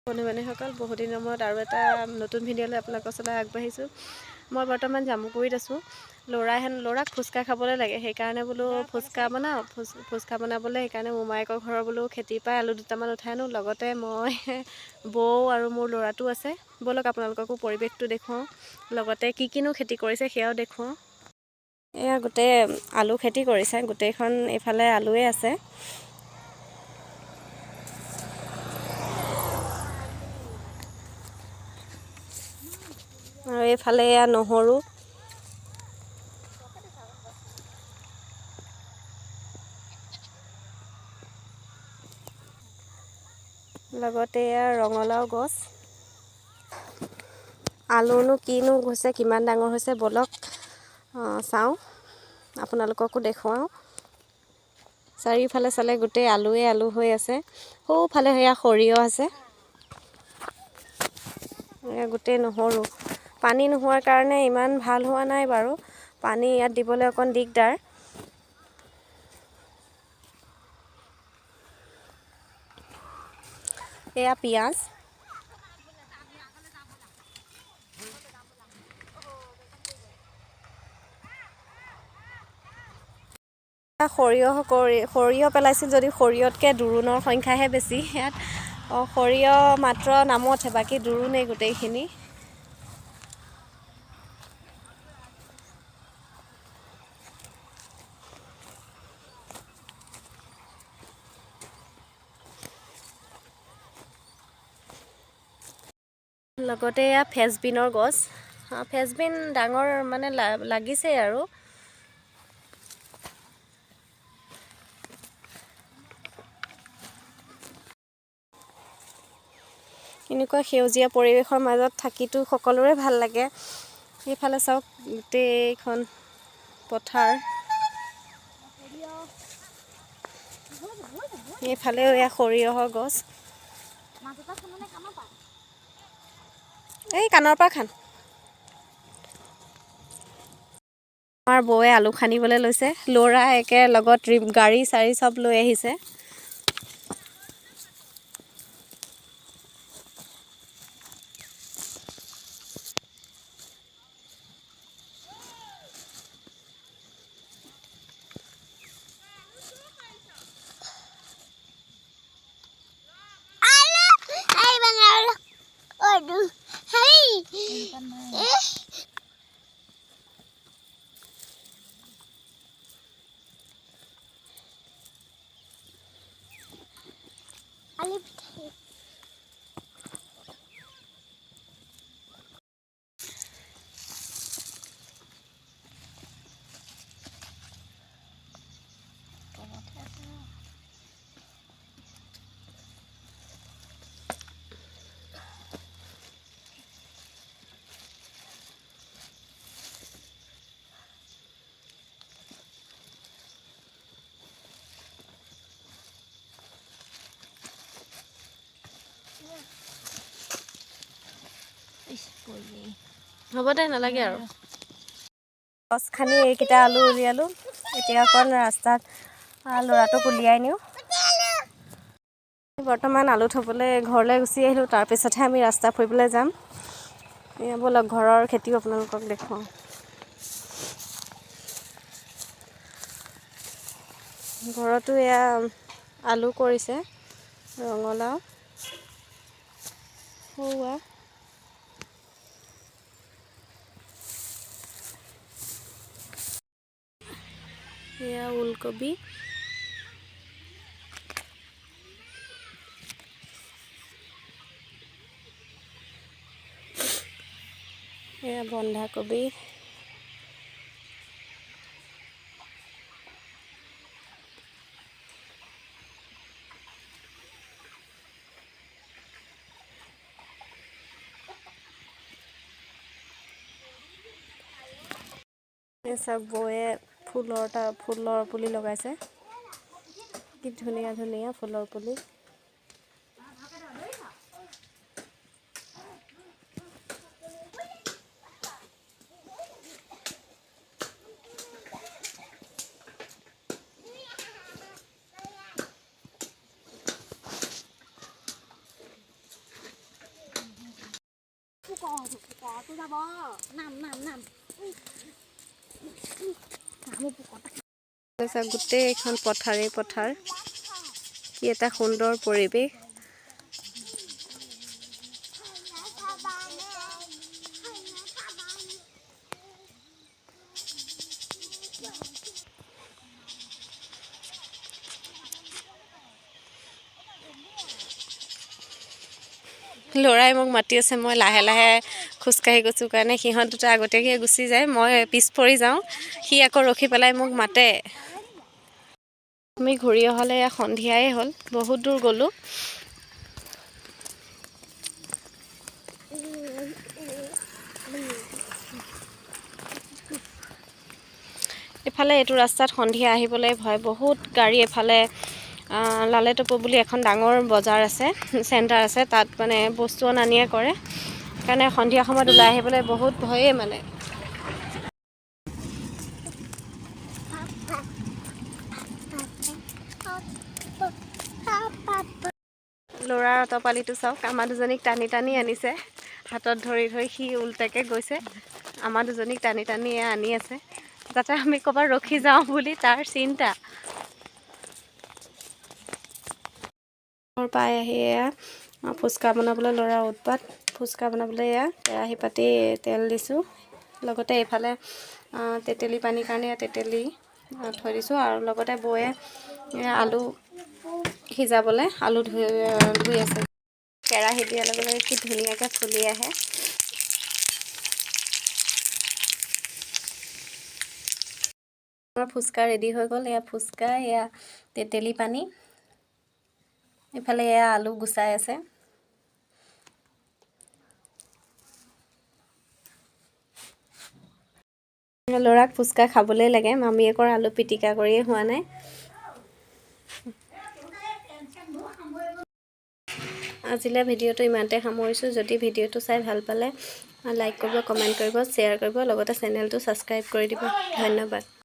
বন্ধু-বান্ধৱীসকল বহুত দিনৰ মূৰত আৰু এটা নতুন ভিডিঅ'লৈ আপোনালোকৰ ওচৰলৈ আগবাঢ়িছোঁ। মই বৰ্তমান জামুগুৰিত আছোঁ। ল'ৰাক ফুচকা খাবলৈ লাগে, সেইকাৰণে বোলো ফুচকা বনাওঁ। ফুচকা বনাবলৈ সেইকাৰণে মোমায়েকৰ ঘৰৰ বোলো খেতিৰ পৰাই আলু দুটামান উঠাই আনো, লগতে মই বৌ আৰু মোৰ ল'ৰাটো আছে। ব'লক আপোনালোককো পৰিৱেশটো দেখুৱাওঁ, লগতে কিনো খেতি কৰিছে সেয়াও দেখুৱাওঁ। এয়া গোটেই আলু খেতি কৰিছে, গোটেইখন এইফালে আলুৱে আছে। আৰু এইফালে এয়া নহৰু, লগতে এয়া ৰঙালাও গছ। আলুনো কিনো হৈছে, কিমান ডাঙৰ হৈছে ব'লক চাওঁ, আপোনালোককো দেখুৱাওঁ। চাৰিওফালে চালে গোটেই আলুৱে আলু হৈ আছে। সৌফালে সেয়া সৰিয়হ আছে, এয়া গোটেই নহৰু। পানী নোহোৱাৰ কাৰণে ইমান ভাল হোৱা নাই বাৰু, পানী ইয়াত দিবলৈ অকণ দিগদাৰ। এয়া পিঁয়াজ, সৰিয়হ পেলাইছিল যদিও সৰিয়হতকৈ দোৰোণৰ সংখ্যাহে বেছি ইয়াত। সৰিয়হ মাত্ৰ নামতহে, বাকী দোৰোণেই গোটেইখিনি। লগতে এয়া ফ্ৰেঞ্চবিনৰ গছ। ফ্ৰেঞ্চবিন ডাঙৰ মানে লাগিছে আৰু। এনেকুৱা সেউজীয়া পৰিৱেশৰ মাজত থাকিতো সকলোৰে ভাল লাগে। সেইফালে চাওক গোটেইখন পথাৰ, এইফালেও এয়া সৰিয়হৰ গছ। এই কাণৰ পৰা খান। আমাৰ বৌয়ে আলু খান্দিবলৈ লৈছে, ল'ৰা একে লগত গাড়ী চাৰি চব লৈ আহিছে। হ'ব দে, নালাগে আৰু। গছ খানি এইকেইটা আলু উলিয়ালোঁ। এতিয়া অকণ ৰাস্তাত ল'ৰাটোক উলিয়াই নিওঁ। বৰ্তমান আলু থ'বলৈ ঘৰলৈ গুচি আহিলোঁ, তাৰপিছতহে আমি ৰাস্তা ফুৰিবলৈ যাম। এয়া ব'লক ঘৰৰ খেতিও আপোনালোকক দেখুৱাওঁ। ঘৰতো এয়া আলু কৰিছে, ৰঙালাও, সৰুৱা, এয়া ওলকবি, এয়া বন্ধাকবি, চাওক বৌয়ে ফুলৰ পুলি লগাইছে, কি ধুনীয়া ধুনীয়া ফুলৰ পুলি। গোটেই এখন পথাৰ কি এটা সুন্দৰ পৰিৱেশ। ল'ৰাই মোক মাতি আছে, মই লাহে লাহে খোজকাঢ়ি গৈছোঁ কাৰণে সিহঁত দুটা আগতীয়াকৈ গুচি যায়, মই পিছ পৰি যাওঁ। সি আকৌ ৰখি পেলাই মোক মাতে। আমি ঘূৰি অহালৈ সন্ধিয়াই হ'ল, বহুত দূৰ গ'লোঁ। এফালে এইটো ৰাস্তাত সন্ধিয়া আহিবলৈ ভয়, বহুত গাড়ী। এফালে লালেটুপু বুলি এখন ডাঙৰ বজাৰ আছে, চেণ্টাৰ আছে, তাত মানে বস্তু অনা নিয়া কৰে, সেইকাৰণে সন্ধিয়া সময়ত ওলাই আহিবলৈ বহুত ভয়েই মানে। ল'ৰাৰ অতপালিটো চাওক, আমাৰ দুজনীক টানি টানি আনিছে, হাতত ধৰি ধৰি সি উল্টাকৈ গৈছে, আমাৰ দুজনীক টানি টানি আনি আছে, যাতে আমি ক'ৰবাত ৰখি যাওঁ বুলি তাৰ চিন্তা। ঘৰ পাই আহি এয়া ফুচকা বনাবলৈ ল'ৰা উৎপাত। ফুচকা বনাবলৈ এয়া কেৰাহী পাতি তেল দিছোঁ, লগতে এইফালে তেতেলী পানীৰ কাৰণে তেতেলী থৈ দিছোঁ, আৰু লগতে বৌয়ে আলু সিজাবলৈ আলু ধুই আছে। কেৰাহী দিয়াৰ লগে লগে কি ধুনীয়াকৈ ফুলি আহে। আমাৰ ফুচকা ৰেডি হৈ গ'ল। এয়া ফুচকা, এয়া তেতেলী পানী, এইফালে এয়া আলু গুচাই আছে। ল'ৰাক ফুচকা খাবলৈ লাগে, মামীয়েকৰ আলু পিটিকা কৰিয়ে হোৱা নাই। আজিলৈ ভিডিঅ'টো ইমানতে সামৰিছোঁ। যদি ভিডিঅ'টো চাই ভাল পালে লাইক কৰিব, কমেণ্ট কৰিব, শ্বেয়াৰ কৰিব, লগতে চেনেলটো ছাবস্ক্ৰাইব কৰি দিব। ধন্যবাদ।